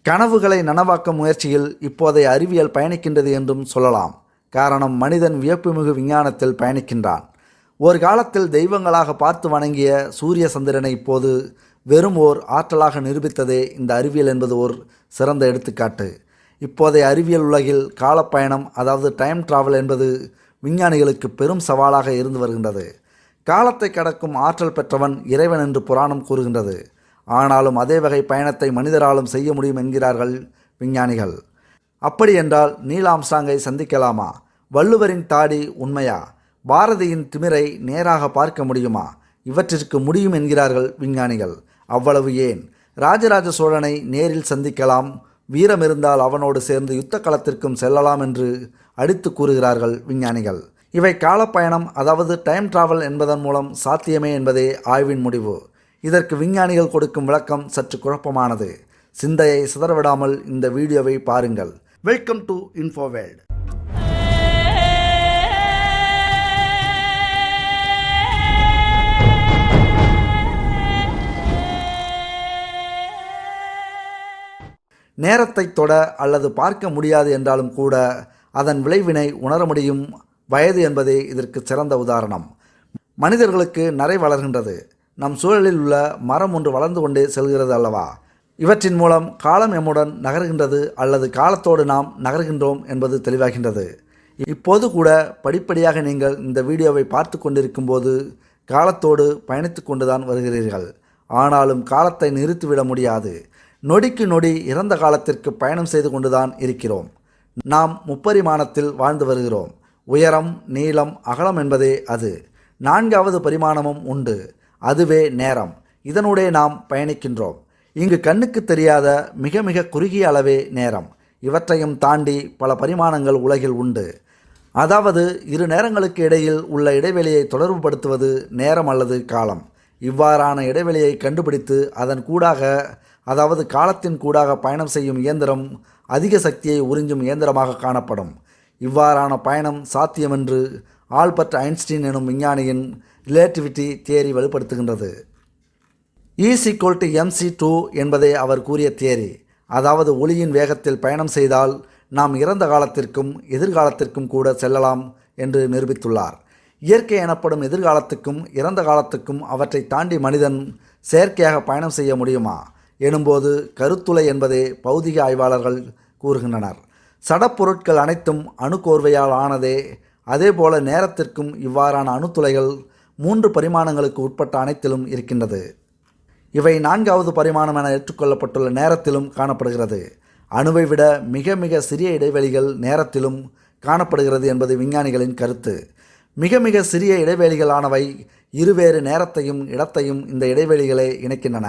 கனவுகளை நனவாக்கும் முயற்சியில் இப்போதைய அறிவியல் பயணிக்கின்றது என்றும் சொல்லலாம். காரணம், மனிதன் வியப்புமிகு விஞ்ஞானத்தில் பயணிக்கின்றான். ஒரு காலத்தில் தெய்வங்களாக பார்த்து வணங்கிய சூரிய சந்திரனை இப்போது வெறும் ஓர் ஆற்றலாக நிரூபித்ததே இந்த அறிவியல் என்பது ஒரு சிறந்த எடுத்துக்காட்டு. இப்போதைய அறிவியல் உலகில் காலப்பயணம், அதாவது டைம் டிராவல் என்பது விஞ்ஞானிகளுக்கு பெரும் சவாலாக இருந்து வருகின்றது. காலத்தை கடக்கும் ஆற்றல் பெற்றவன் இறைவன் என்று புராணம் கூறுகின்றது. ஆனாலும் அதே வகை பயணத்தை மனிதராலும் செய்ய முடியும் என்கிறார்கள் விஞ்ஞானிகள். அப்படி என்றால் நீல் ஆம்ஸ்ட்ராங்கை சந்திக்கலாமா? வள்ளுவரின் தாடி உண்மையா? பாரதியின் திமிரை நேராக பார்க்க முடியுமா? இவற்றிற்கு முடியும் என்கிறார்கள் விஞ்ஞானிகள். அவ்வளவு ஏன், ராஜராஜ சோழனை நேரில் சந்திக்கலாம், வீரம் இருந்தால் அவனோடு சேர்ந்து யுத்த களத்திற்கும் செல்லலாம் என்று அடித்து கூறுகிறார்கள் விஞ்ஞானிகள். இவை காலப்பயணம், அதாவது டைம் டிராவல் என்பதன் மூலம் சாத்தியமே என்பதே ஆய்வின் முடிவு. இதற்கு விஞ்ஞானிகள் கொடுக்கும் விளக்கம் சற்று குழப்பமானது. சிந்தையை சிதறவிடாமல் இந்த வீடியோவை பாருங்கள். Welcome to Infoworld. நேரத்தை தொட அல்லது பார்க்க முடியாது என்றாலும் கூட அதன் விளைவினை உணர முடியும் வயது என்பதே இதற்கு சிறந்த உதாரணம். மனிதர்களுக்கு நரை வளர்கின்றது. நம் சூழலில் உள்ள மரம் ஒன்று வளர்ந்து கொண்டே செல்கிறது அல்லவா? இவற்றின் மூலம் காலம் எம்முடன் நகர்கின்றது அல்லது காலத்தோடு நாம் நகர்கின்றோம் என்பது தெளிவாகின்றது. இப்போது கூட படிப்படியாக நீங்கள் இந்த வீடியோவை பார்த்து கொண்டிருக்கும் போது காலத்தோடு பயணித்து கொண்டுதான் வருகிறீர்கள். ஆனாலும் காலத்தை நிறுத்திவிட முடியாது. நொடிக்கு நொடி இறந்த காலத்திற்கு பயணம் செய்து கொண்டுதான் இருக்கிறோம். நாம் முப்பரிமாணத்தில் வாழ்ந்து வருகிறோம். உயரம், நீளம், அகலம் என்பதே அது. நான்காவது பரிமாணமும் உண்டு, அதுவே நேரம். இதனுடைய நாம் பயணிக்கின்றோம். இங்கு கண்ணுக்கு தெரியாத மிக மிக குறுகிய அளவே நேரம். இவற்றையும் தாண்டி பல பரிமாணங்கள் உலகில் உண்டு. அதாவது இரு நேரங்களுக்கு இடையில் உள்ள இடைவெளியை தொடர்புபடுத்துவது நேரம் அல்லது காலம். இவ்வாறான இடைவெளியை கண்டுபிடித்து அதன் கூடாக, அதாவது காலத்தின் கூடாக பயணம் செய்யும் இயந்திரம் அதிக சக்தியை உறிஞ்சும் இயந்திரமாக காணப்படும். இவ்வாறான பயணம் சாத்தியமென்று ஆல்பர்ட் ஐன்ஸ்டீன் எனும் விஞ்ஞானியின் ரிலேட்டிவிட்டி தியரி வெளிப்படுத்துகின்றது. E=mc2 என்பதே அவர் கூறிய தியரி. அதாவது ஒளியின் வேகத்தில் பயணம் செய்தால் நாம் இறந்த காலத்திற்கும் எதிர்காலத்திற்கும் கூட செல்லலாம் என்று நிரூபித்துள்ளார். இயற்கை எனப்படும் எதிர்காலத்துக்கும் இறந்த காலத்துக்கும் அவற்றை தாண்டி மனிதன் செயற்கையாக பயணம் செய்ய முடியுமா எனும்போது கருத்துளை என்பதே பௌதிக ஆய்வாளர்கள் கூறுகின்றனர். சடப்பொருட்கள் அனைத்தும் அணுக்கோர்வையால் ஆனதே. அதேபோல நேரத்திற்கும் இவ்வாறான அணுத்துளைகள் 3 பரிமாணங்களுக்கு உட்பட்ட அனைத்திலும் இருக்கின்றது. இவை 4வது பரிமாணம் என ஏற்றுக்கொள்ளப்பட்டுள்ள நேரத்திலும் காணப்படுகிறது. அணுவை விட மிக மிக சிறிய இடைவெளிகள் நேரத்திலும் காணப்படுகிறது என்பது விஞ்ஞானிகளின் கருத்து. மிக மிக சிறிய இடைவெளிகளானவை இருவேறு நேரத்தையும் இடத்தையும் இந்த இடைவெளிகளை இணைக்கின்றன.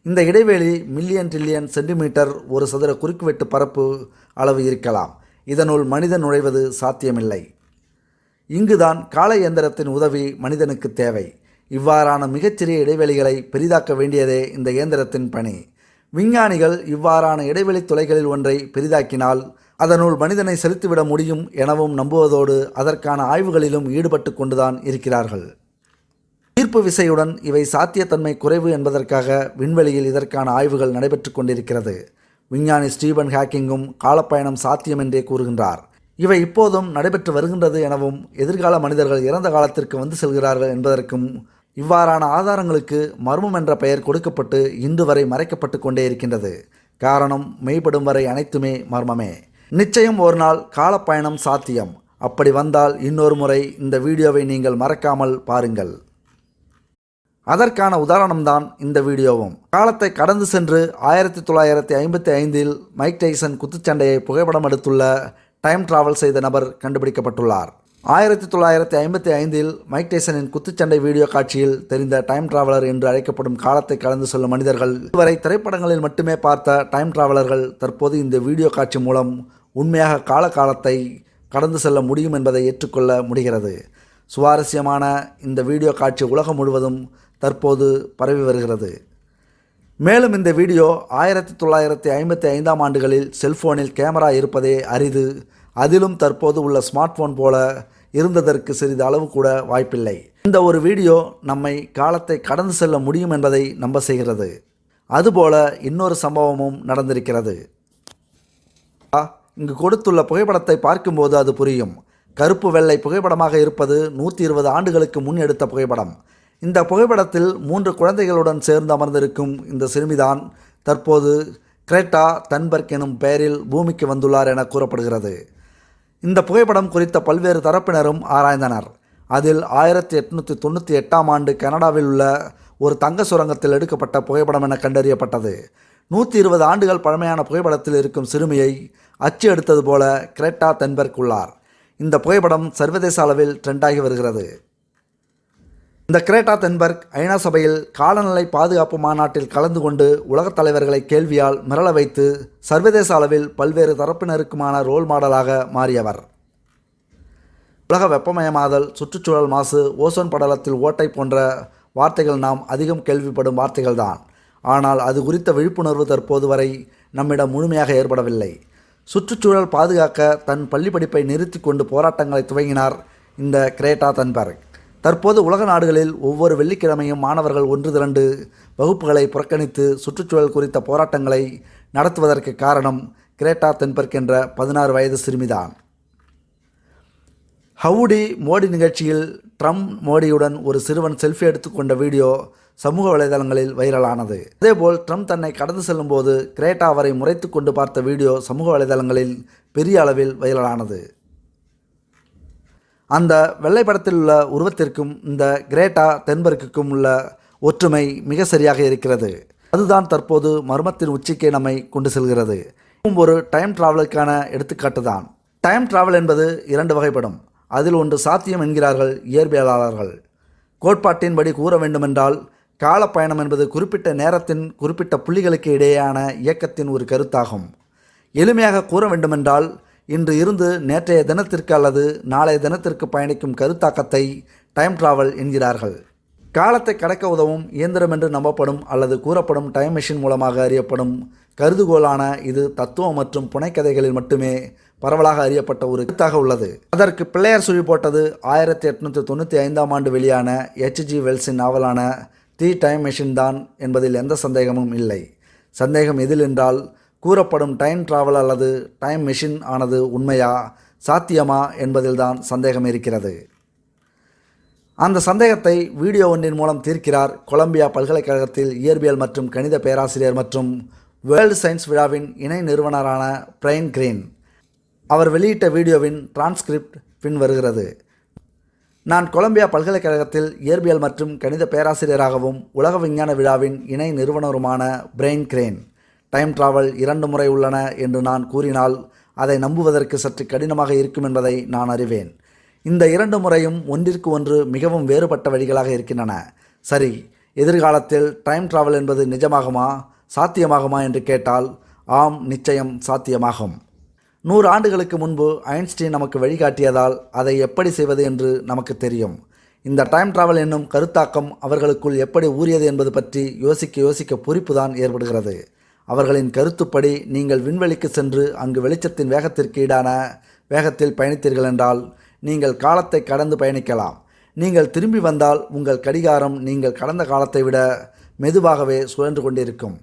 இந்த இடைவெளி மில்லியன் ட்ரில்லியன் சென்டிமீட்டர் ஒரு சதுர குறுக்குவெட்டு பரப்பு அளவு இருக்கலாம். இதனுள் மனிதன் நுழைவது சாத்தியமில்லை. இங்குதான் கால இயந்திரத்தின் உதவி மனிதனுக்கு தேவை. இவ்வாறான மிகச்சிறிய இடைவெளிகளை பெரிதாக்க வேண்டியதே இந்த இயந்திரத்தின் பணி. விஞ்ஞானிகள் இவ்வாறான இடைவெளி துளைகளில் ஒன்றை பெரிதாக்கினால் அதனுள் மனிதனை செலுத்திவிட முடியும் எனவும் நம்புவதோடு அதற்கான ஆய்வுகளிலும் ஈடுபட்டு கொண்டுதான் இருக்கிறார்கள். ஈர்ப்பு விசையுடன் இவை சாத்தியத்தன்மை குறைவு என்பதற்காக விண்வெளியில் இதற்கான ஆய்வுகள் நடைபெற்று கொண்டிருக்கிறது. விஞ்ஞானி ஸ்டீபன் ஹாக்கிங்கும் காலப்பயணம் சாத்தியம் என்றே கூறுகின்றார். இவை இப்போதும் நடைபெற்று வருகின்றது எனவும் எதிர்கால மனிதர்கள் இறந்த காலத்திற்கு வந்து செல்கிறார்கள் என்பதற்கும் இவ்வாறான ஆதாரங்களுக்கு மர்மம் என்ற பெயர் கொடுக்கப்பட்டு இன்று வரை மறைக்கப்பட்டு கொண்டே இருக்கின்றது. காரணம், மெய்ப்படும் வரை அனைத்துமே மர்மமே. நிச்சயம் ஒரு நாள் காலப்பயணம் சாத்தியம். அப்படி வந்தால் இன்னொரு முறை இந்த வீடியோவை நீங்கள் மறக்காமல் பாருங்கள். அதற்கான உதாரணம்தான் இந்த வீடியோவும். காலத்தை கடந்து சென்று 1955இல் மைக் டைசன் குத்துச்சண்டையை புகைப்படம் எடுத்துள்ள டைம் டிராவல் செய்த நபர் கண்டுபிடிக்கப்பட்டுள்ளார். 1955இல் மைக் டைசனின் குத்துச்சண்டை வீடியோ காட்சியில் தெரிந்த டைம் டிராவலர் என்று அழைக்கப்படும் காலத்தை கடந்து செல்லும் மனிதர்கள் இதுவரை திரைப்படங்களில் மட்டுமே பார்த்த டைம் டிராவலர்கள் தற்போது இந்த வீடியோ காட்சி மூலம் உண்மையாக காலத்தை கடந்து செல்ல முடியும் என்பதை ஏற்றுக்கொள்ள முடிகிறது. சுவாரஸ்யமான இந்த வீடியோ காட்சி உலகம் முழுவதும் தற்போது பரவி வருகிறது. மேலும் இந்த வீடியோ 1955ஆம் ஆண்டுகளில் செல்போனில் கேமரா இருப்பதே அரிது. அதிலும் தற்போது உள்ள ஸ்மார்ட் போன் போல இருந்ததற்கு சிறிது அளவு கூட வாய்ப்பில்லை. இந்த ஒரு வீடியோ நம்மை காலத்தை கடந்து செல்ல முடியும் என்பதை நம்ப செய்கிறது. அதுபோல இன்னொரு சம்பவமும் நடந்திருக்கிறது. இங்கு கொடுத்துள்ள புகைப்படத்தை பார்க்கும்போது அது புரியும். கருப்பு வெள்ளை புகைப்படமாக இருப்பது 120 ஆண்டுகளுக்கு முன் எடுத்த புகைப்படம். இந்த புகைப்படத்தில் 3 குழந்தைகளுடன் சேர்ந்து அமர்ந்திருக்கும் இந்த சிறுமிதான் தற்போது கிரேட்டா தன்பர்க் எனும் பெயரில் பூமிக்கு வந்துள்ளார் என கூறப்படுகிறது. இந்த புகைப்படம் குறித்த பல்வேறு தரப்பினரும் ஆராய்ந்தனர். அதில் 1898ஆம் ஆண்டு கனடாவில் உள்ள ஒரு தங்க சுரங்கத்தில் எடுக்கப்பட்ட புகைப்படம் என கண்டறியப்பட்டது. 120 ஆண்டுகள் பழமையான புகைப்படத்தில் இருக்கும் சிறுமியை அச்சு எடுத்தது போல கிரேட்டா தன்பர்க் உள்ளார். இந்த புகைப்படம் சர்வதேச அளவில் ட்ரெண்டாகி வருகிறது. இந்த கிரேட்டா தன்பர்க் ஐநா சபையில் காலநிலை பாதுகாப்பு மாநாட்டில் கலந்து கொண்டு உலகத் தலைவர்களை கேள்வியால் மிரள வைத்து சர்வதேச அளவில் பல்வேறு தரப்பினருக்குமான ரோல் மாடலாக மாறியவர். உலக வெப்பமயமாதல், சுற்றுச்சூழல் மாசு, ஓசோன் படலத்தில் ஓட்டை போன்ற வார்த்தைகள் நாம் அதிகம் கேள்விப்படும் வார்த்தைகள்தான். ஆனால் அது குறித்த விழிப்புணர்வு தற்போது வரை நம்மிடம் முழுமையாக ஏற்படவில்லை. சுற்றுச்சூழல் பாதுகாக்க தன் பள்ளி படிப்பை நிறுத்தி கொண்டு போராட்டங்களை துவங்கினார் இந்த கிரேட்டா தன்பர்க். தற்போது உலக நாடுகளில் ஒவ்வொரு வெள்ளிக்கிழமையும் மாணவர்கள் ஒன்று திரண்டு வகுப்புகளை புறக்கணித்து சுற்றுச்சூழல் குறித்த போராட்டங்களை நடத்துவதற்கு காரணம் கிரேட்டா தன்பர்க் என்ற 16 வயது சிறுமிதான். ஹவுடி மோடி நிகழ்ச்சியில் ட்ரம்ப் மோடியுடன் ஒரு சிறுவன் செல்ஃபி எடுத்துக்கொண்ட வீடியோ சமூக வலைதளங்களில் வைரலானது. அதேபோல் ட்ரம்ப் தன்னை கடந்து செல்லும் போது கிரேட்டா அவரை முறைத்து கொண்டு பார்த்த வீடியோ சமூக வலைதளங்களில் பெரிய அளவில் வைரலானது. அந்த வெள்ளைப்படத்தில் உள்ள உருவத்திற்கும் இந்த கிரேட்டா தன்பர்க்குக்கும் உள்ள ஒற்றுமை மிக சரியாக இருக்கிறது. அதுதான் தற்போது மர்மத்தின் உச்சிக்கே நம்மை கொண்டு செல்கிறது. ஒரு டைம் டிராவலுக்கான எடுத்துக்காட்டு தான். டைம் டிராவல் என்பது 2 வகைப்படும். அதில் ஒன்று சாத்தியம் என்கிறார்கள் இயற்பியலாளர்கள். கோட்பாட்டின்படி கூற வேண்டுமென்றால் காலப்பயணம் என்பது குறிப்பிட்ட நேரத்தின் குறிப்பிட்ட புள்ளிகளுக்கு இடையேயான இயக்கத்தின் ஒரு கருத்தாகும். எளிமையாக கூற வேண்டுமென்றால் இன்று இருந்து நேற்றைய தினத்திற்கு அல்லது நாளைய தினத்திற்கு பயணிக்கும் கருத்தாக்கத்தை டைம் டிராவல் என்கிறார்கள். காலத்தை கடக்க உதவும் இயந்திரம் என்று நம்பப்படும் அல்லது கூறப்படும் டைம் மெஷின் மூலமாக அறியப்படும் கருதுகோளான இது தத்துவம் மற்றும் புனைக்கதைகளில் மட்டுமே பரவலாக அறியப்பட்ட ஒரு கருத்தாக உள்ளது. அதற்கு பிள்ளையார் சுழி போட்டது 1895ஆம் ஆண்டு வெளியான H.G. வெல்ஸின் நாவலான தி டைம் மெஷின் தான் என்பதில் எந்த சந்தேகமும் இல்லை. சந்தேகம் எதில் என்றால் கூறப்படும் டைம் டிராவல் அல்லது டைம் மெஷின் ஆனது உண்மையா, சாத்தியமா என்பதில்தான் சந்தேகம் இருக்கிறது. அந்த சந்தேகத்தை வீடியோ ஒன்றின் மூலம் தீர்க்கிறார் கொலம்பியா பல்கலைக்கழகத்தில் இயற்பியல் மற்றும் கணித பேராசிரியர் மற்றும் வேர்ல்டு சயின்ஸ் விழாவின் இணை நிறுவனரான பிரையன் கிரீன். அவர் வெளியிட்ட வீடியோவின் டிரான்ஸ்கிரிப்ட் பின் வருகிறது. நான் கொலம்பியா பல்கலைக்கழகத்தில் இயற்பியல் மற்றும் கணித பேராசிரியராகவும் உலக விஞ்ஞான விழாவின் இணை நிறுவனருமான பிரையன் கிரீன். டைம் டிராவல் 2 முறை உள்ளன என்று நான் கூறினால் அதை நம்புவதற்கு சற்று கடினமாக இருக்கும் என்பதை நான் அறிவேன். இந்த 2 முறையும் ஒன்றிற்கு ஒன்று மிகவும் வேறுபட்ட வழிகளாக இருக்கின்றன. சரி, எதிர்காலத்தில் டைம் டிராவல் என்பது நிஜமாகுமா, சாத்தியமாகுமா என்று கேட்டால் ஆம், நிச்சயம் சாத்தியமாகும். 100 ஆண்டுகளுக்கு முன்பு ஐன்ஸ்டீன் நமக்கு வழிகாட்டியதால் அதை எப்படி செய்வது என்று நமக்கு தெரியும். இந்த டைம் டிராவல் என்னும் கருத்தாக்கம் அவர்களுக்குள் எப்படி ஊறியது என்பது பற்றி யோசிக்க பொறிப்புதான் ஏற்படுகிறது. அவர்களின் கருத்துப்படி நீங்கள் விண்வெளிக்கு சென்று அங்கு வெளிச்சத்தின் வேகத்திற்கு ஈடான வேகத்தில் பயணித்தீர்கள் என்றால் நீங்கள் காலத்தை கடந்து பயணிக்கலாம். நீங்கள் திரும்பி வந்தால் உங்கள் கடிகாரம் நீங்கள் கடந்த காலத்தை விட மெதுவாகவே சுழன்று கொண்டிருக்கும்.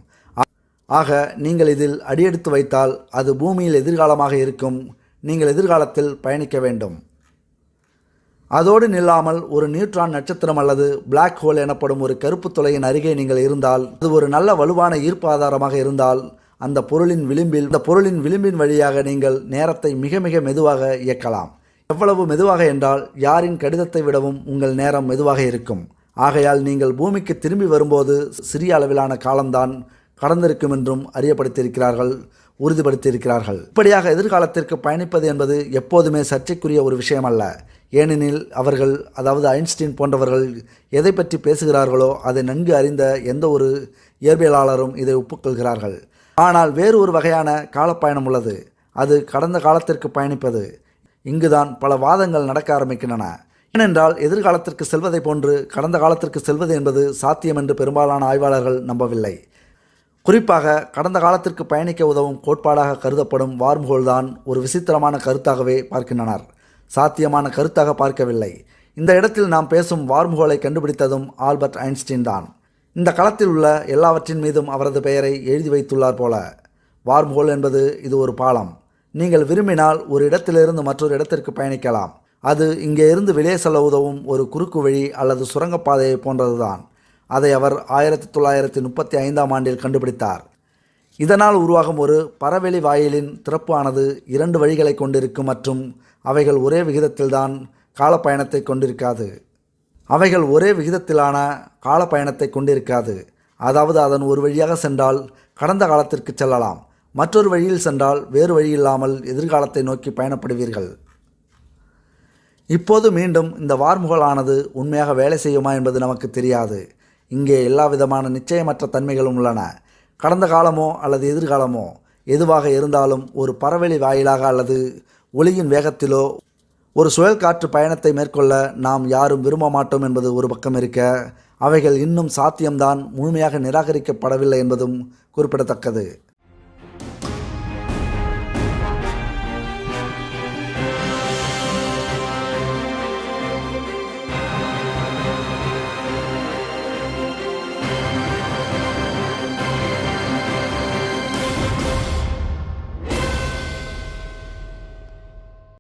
ஆக நீங்கள் இதில் அடியெடுத்து வைத்தால் அது பூமியில் எதிர்காலமாக இருக்கும். நீங்கள் எதிர்காலத்தில் பயணிக்க வேண்டும். அதோடு நில்லாமல் ஒரு நியூட்ரான் நட்சத்திரம் அல்லது பிளாக் ஹோல் எனப்படும் ஒரு கருப்பு துளையின் அருகே நீங்கள் இருந்தால், அது ஒரு நல்ல வலுவான ஈர்ப்பு ஆதாரமாக இருந்தால் அந்த பொருளின் விளிம்பின் வழியாக நீங்கள் நேரத்தை மிக மிக மெதுவாக இயக்கலாம். எவ்வளவு மெதுவாக என்றால் யாரின் கடிதத்தை விடவும் உங்கள் நேரம் மெதுவாக இருக்கும். ஆகையால் நீங்கள் பூமிக்கு திரும்பி வரும்போது சிறிய அளவிலான காலம்தான் கடந்திருக்கும் என்றும் உறுதிப்படுத்தியிருக்கிறார்கள். இப்படியாக எதிர்காலத்திற்கு பயணிப்பது என்பது எப்போதுமே சர்ச்சைக்குரிய ஒரு விஷயம் அல்ல. ஏனெனில் அவர்கள், அதாவது ஐன்ஸ்டீன் போன்றவர்கள் எதை பற்றி பேசுகிறார்களோ அதை நன்கு அறிந்த எந்த ஒரு இயற்பியலாளரும் இதை ஒப்புக்கொள்கிறார்கள். ஆனால் வேறு ஒரு வகையான காலப்பயணம் உள்ளது. அது கடந்த காலத்திற்கு பயணிப்பது. இங்குதான் பல வாதங்கள் நடக்க ஆரம்பிக்கின்றன. ஏனென்றால் எதிர்காலத்திற்கு செல்வதை போன்று கடந்த காலத்திற்கு செல்வது என்பது சாத்தியம் என்று பெரும்பாலான ஆய்வாளர்கள் நம்பவில்லை. குறிப்பாக கடந்த காலத்திற்கு பயணிக்க உதவும் கோட்பாடாக கருதப்படும் வார்ம்ஹோல் தான் ஒரு விசித்திரமான கருத்தாகவே பார்க்கின்றனர். சாத்தியமான கருத்தாக பார்க்கவில்லை. இந்த இடத்தில் நாம் பேசும் வார்ம்ஹோலை கண்டுபிடித்ததும் ஆல்பர்ட் ஐன்ஸ்டீன் தான். இந்த களத்தில் உள்ள எல்லாவற்றின் மீதும் அவரது பெயரை எழுதி வைத்துள்ளார் போல. வார்ம்ஹோல் என்பது இது ஒரு பாலம். நீங்கள் விரும்பினால் ஒரு இடத்திலிருந்து மற்றொரு இடத்திற்கு பயணிக்கலாம். அது இங்கே இருந்து வெளியே செல்ல உதவும் ஒரு குறுக்கு வழி அல்லது சுரங்கப்பாதையை போன்றதுதான். அதை அவர் 1935ஆம் ஆண்டில் கண்டுபிடித்தார். இதனால் உருவாகும் ஒரு பரவெளி வாயிலின் திறப்பு ஆனது 2 வழிகளை கொண்டிருக்கும் மற்றும் அவைகள் ஒரே விகிதத்தில்தான் காலப்பயணத்தை கொண்டிருக்காது. அதாவது அதன் ஒரு வழியாக சென்றால் கடந்த காலத்திற்கு செல்லலாம், மற்றொரு வழியில் சென்றால் வேறு வழி இல்லாமல் எதிர்காலத்தை நோக்கி பயணப்படுவீர்கள். இப்போது மீண்டும் இந்த வார்ம்ஹோல் ஆனது உண்மையாக வேலை செய்யுமா என்பது நமக்கு தெரியாது. இங்கே எல்லா விதமான நிச்சயமற்ற தன்மைகளும் உள்ளன. கடந்த காலமோ அல்லது எதிர்காலமோ எதுவாக இருந்தாலும் ஒரு பரவெளி வாயிலாக அல்லது ஒளியின் வேகத்திலோ ஒரு சுழல் காற்று பயணத்தை மேற்கொள்ள நாம் யாரும் விரும்ப மாட்டோம் என்பது ஒரு பக்கம் இருக்க, அவைகள் இன்னும் சாத்தியம்தான், முழுமையாக நிராகரிக்கப்படவில்லை என்பதும் குறிப்பிடத்தக்கது.